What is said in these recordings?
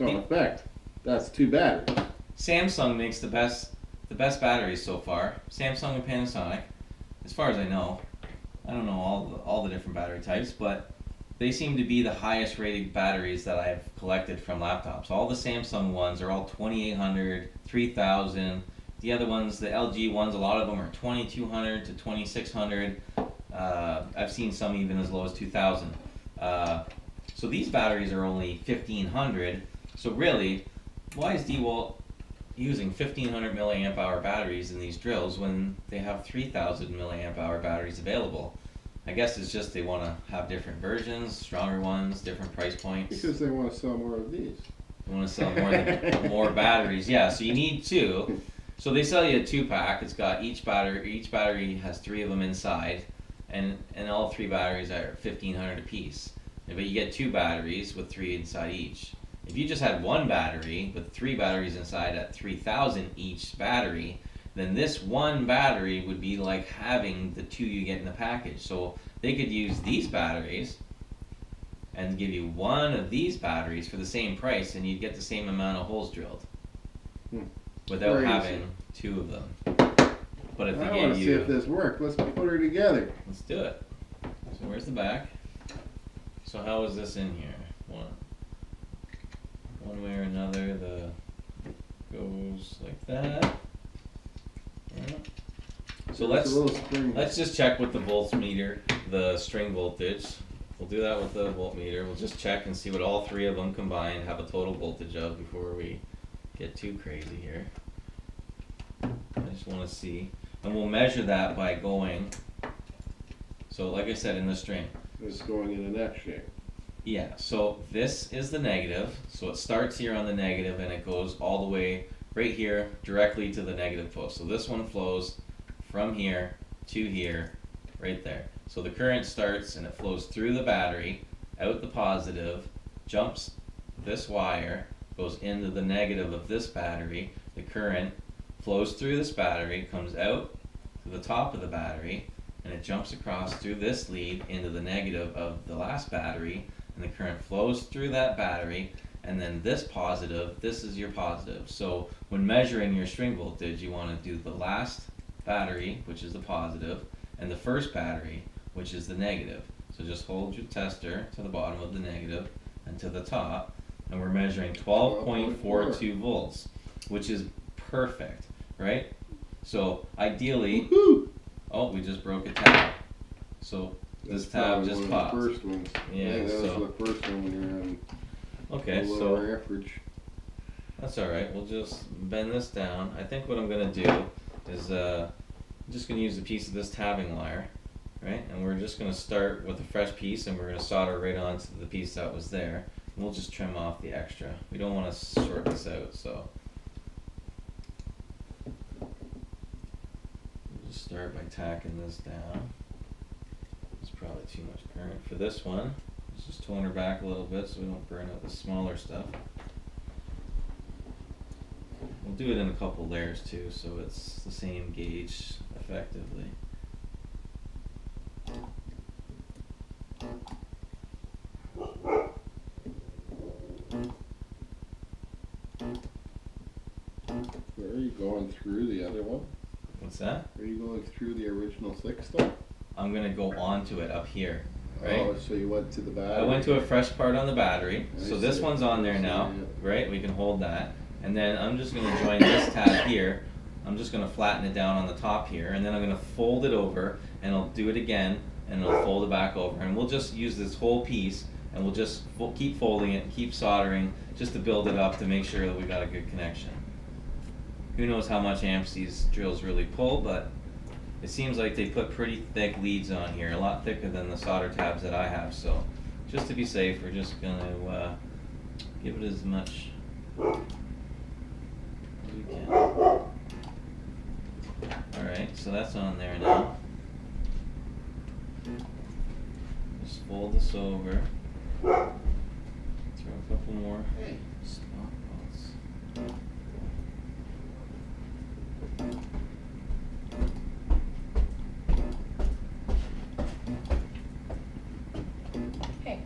So in effect, that's 2 batteries. Samsung makes the best batteries so far. Samsung and Panasonic, as far as I know. I don't know all the different battery types, but they seem to be the highest rated batteries that I've collected from laptops. All the Samsung ones are all 2800, 3000. The other ones, the LG ones, a lot of them are 2200 to 2600. I've seen some even as low as 2000. So these batteries are only 1500. So really, why is dewalt using 1500 milliamp hour batteries in these drills when they have 3000 milliamp hour batteries available? I guess it's just they want to have different versions, stronger ones, different price points. Because they want to sell more of these. They want to sell more batteries. Yeah, so you need 2. So they sell you a 2-pack. It's got each battery has 3 of them inside, and all 3 batteries are 1500 a piece. But you get 2 batteries with 3 inside each. If you just had 1 battery with 3 batteries inside at 3000 each battery, then this 1 battery would be like having the 2 you get in the package. So they could use these batteries and give you 1 of these batteries for the same price, and you'd get the same amount of holes drilled without having 2 of them. But if I want to see if this works. Let's put her together. Let's do it. So where's the back? So how is this in here? One way or another, the goes like that. Yeah. So let's just check with the voltmeter, the string voltage. We'll do that with the voltmeter. We'll just check and see what all 3 of them combined have a total voltage of before we get too crazy here. I just want to see, and we'll measure that by going. So like I said, in the string, it's going in an F shape. Yeah, so this is the negative, so it starts here on the negative and it goes all the way right here directly to the negative post. So this one flows from here to here, right there. So the current starts and it flows through the battery, out the positive, jumps this wire, goes into the negative of this battery. The current flows through this battery, comes out to the top of the battery, and it jumps across through this lead into the negative of the last battery, and the current flows through that battery, and then this positive, this is your positive. So when measuring your string voltage, you want to do the last battery, which is the positive, and the first battery, which is the negative. So just hold your tester to the bottom of the negative and to the top, and we're measuring 12.42 volts, which is perfect, right? So ideally, oh, we just broke a tab. So this tab just popped. The first ones. Yeah, that was the first one when you're on lower average. That's all right. We'll just bend this down. I think what I'm gonna do is I'm just gonna use a piece of this tabbing wire, right? And we're just gonna start with a fresh piece, and we're gonna solder right onto the piece that was there. And we'll just trim off the extra. We don't want to sort this out, so we'll just start by tacking this down. It's probably too much current for this one. Let's just tone her back a little bit so we don't burn out the smaller stuff. We'll do it in a couple layers too, so it's the same gauge effectively. Are you going through the other one? What's that? Are you going through the original 6 stuff? I'm going to go onto it up here, right? Oh, so you went to the battery. I went to a fresh part on the battery. So this one's on there now, yeah. right? We can hold that. And then I'm just going to join this tab here. I'm just going to flatten it down on the top here, and then I'm going to fold it over, and I'll do it again, and I'll fold it back over. And we'll just use this whole piece, and we'll just keep folding it, keep soldering, just to build it up to make sure that we got a good connection. Who knows how much amps these drills really pull, but it seems like they put pretty thick leads on here, a lot thicker than the solder tabs that I have. So just to be safe, we're just going to give it as much as we can. Alright, so that's on there now. Just fold this over. Throw a couple more stop bolts. Okay.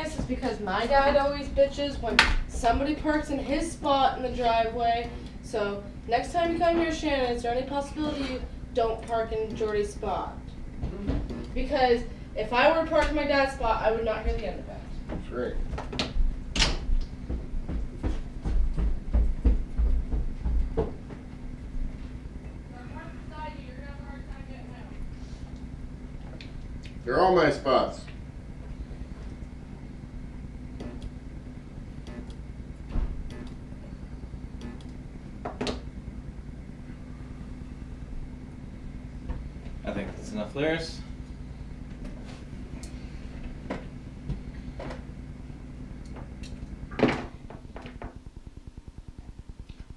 this is because my dad always bitches when somebody parks in his spot in the driveway. So next time you come here, Shannon, is there any possibility you don't park in Jordy's spot? Because if I were to park in my dad's spot, I would not hear the end of it. That's right. They're all my spots. I think that's enough layers.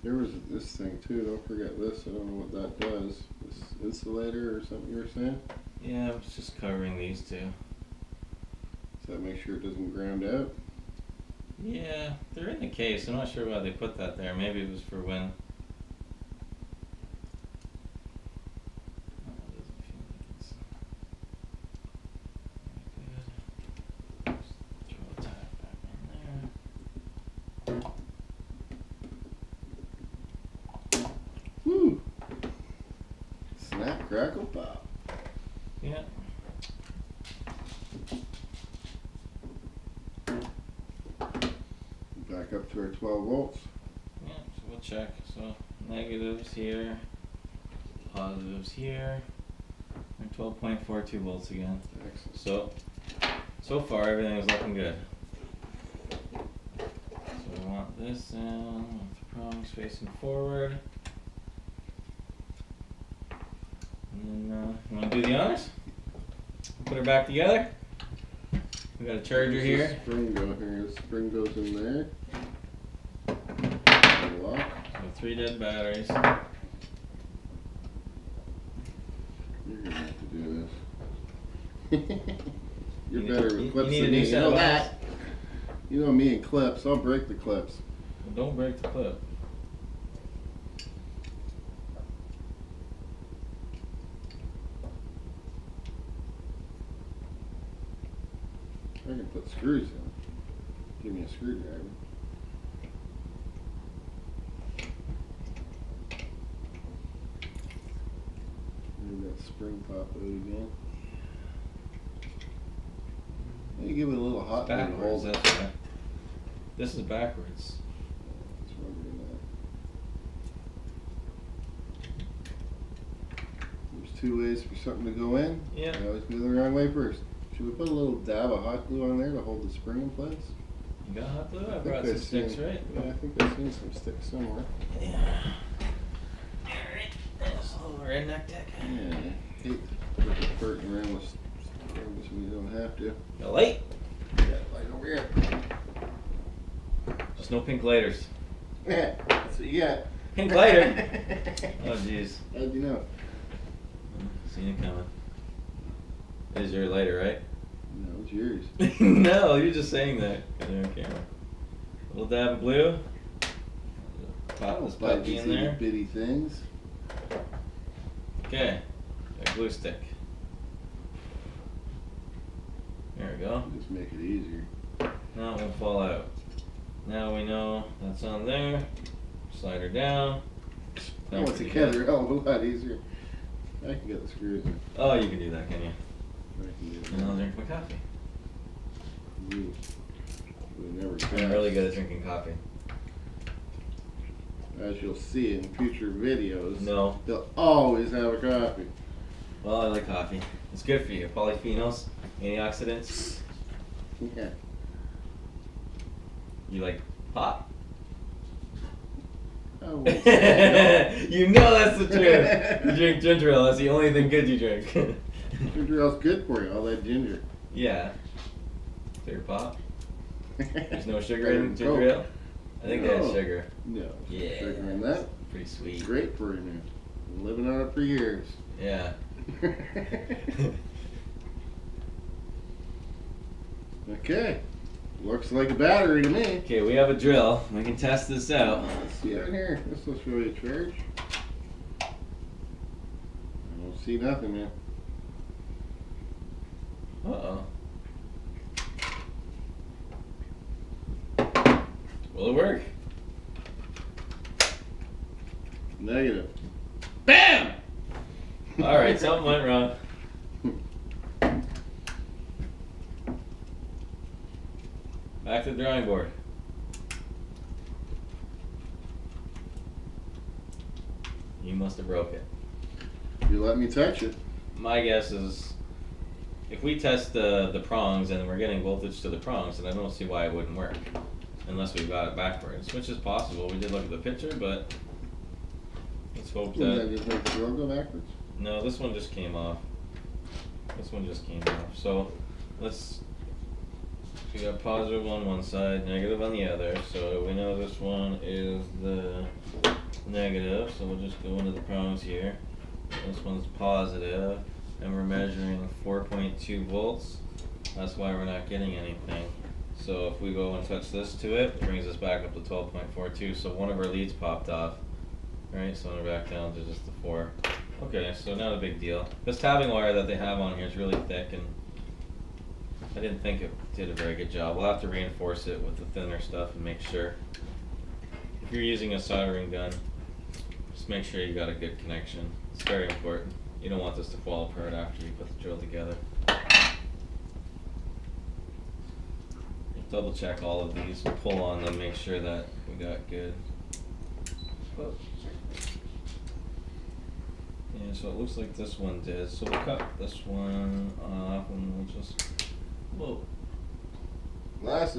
There was this thing too, don't forget this, I don't know what that does. This insulator or something you were saying? Yeah, I was just covering these two. Does that make sure it doesn't ground out? Yeah, they're in the case. I'm not sure why they put that there. Maybe it was for when. Woo! Snap, crackle, pop. Yeah. Back up to our 12 volts. Yeah, so we'll check. So negatives here, positives here, and 12.42 volts again. Excellent. So far everything is looking good. So we want this in with the prongs facing forward. And then you want to do the honors? Put her back together. We got a charger here. Spring go here. The spring goes in there. Lock. So 3 dead batteries. You're gonna have to do this. You're You better need- with you clips need than a me. new You set know of that. You know me and clips. I'll break the clips. Well, don't break the clip. I can put screws in. Give me a screwdriver. Maybe that spring pop out again. Maybe give it a little hot glue to Backwards, hold it. that's why. This is backwards. That's wondering that. There's 2 ways for something to go in. Yeah. I always go the wrong way first. Should we put a little dab of hot glue on there to hold the spring in place? You got hot glue? I think brought I've some sticks, seen- right? Yeah, I think I've seen some sticks somewhere. Yeah. Alright, there's a little redneck deck. Yeah, hate to put the curtain around this when you don't have to. The light? Yeah, light over here. Just no pink lighters. Yeah, that's what you got. Pink lighter? Oh jeez. How'd you know? Seen it coming. Is your lighter, right? No, it's yours. No, you're just saying that. They're on camera. Little dab of glue. Pop this Buy puppy these in there. bitty things. Okay. A glue stick. There we go. Just make it easier. Now it won't fall out. Now we know that's on there. Slide her down. Don't Once forget- together, a hell of a lot easier. I can get the screws in. Oh, you can do that, can you? I can do And I'll that. drink my coffee. You would never I'm really guess. good at drinking coffee. As you'll see in future videos, No. they'll always have a coffee. Well, I like coffee. It's good for you. Polyphenols, antioxidants. Yeah. You like pop? I won't say You know that's the truth. You drink ginger ale. That's the only thing good you drink. no. Ginger ale's good for you, all that ginger. Yeah. Clear pop. There's no sugar Better in than ginger Coke. ale. I think they had No. sugar. No, Yeah. sugar in that. Pretty sweet. Great for you, man. Been living on it for years. Yeah. Okay. Looks like a battery to me. Okay, we have a drill. We can test this out. Let's see out here. This will show you a charge. I don't see nothing, man. Will it work? Negative. BAM! Alright, something went wrong. Back to the drawing board. You must have broke it. You let me touch it. My guess is if we test the prongs and we're getting voltage to the prongs, then I don't see why it wouldn't work. Unless we've got it backwards, which is possible. We did look at the picture, but let's hope Did that... that just make the door go backwards? No, this one just came off. This one just came off. So let's... We got positive on one side, negative on the other. So we know this one is the negative. So we'll just go into the prongs here. This one's positive, and we're measuring 4.2 volts. That's why we're not getting anything. So if we go and touch this to it, it brings us back up to 12.42. So one of our leads popped off. Right, so we're back down to just the 4. Okay, so not a big deal. This tabbing wire that they have on here is really thick, and I didn't think it did a very good job. We'll have to reinforce it with the thinner stuff and make sure. If you're using a soldering gun, just make sure you got a good connection. It's very important. You don't want this to fall apart after you put the drill together. Double check all of these, pull on them, make sure that we got good. Oh. Yeah, so it looks like this one did. So we'll cut this one off and we'll just, whoa. Last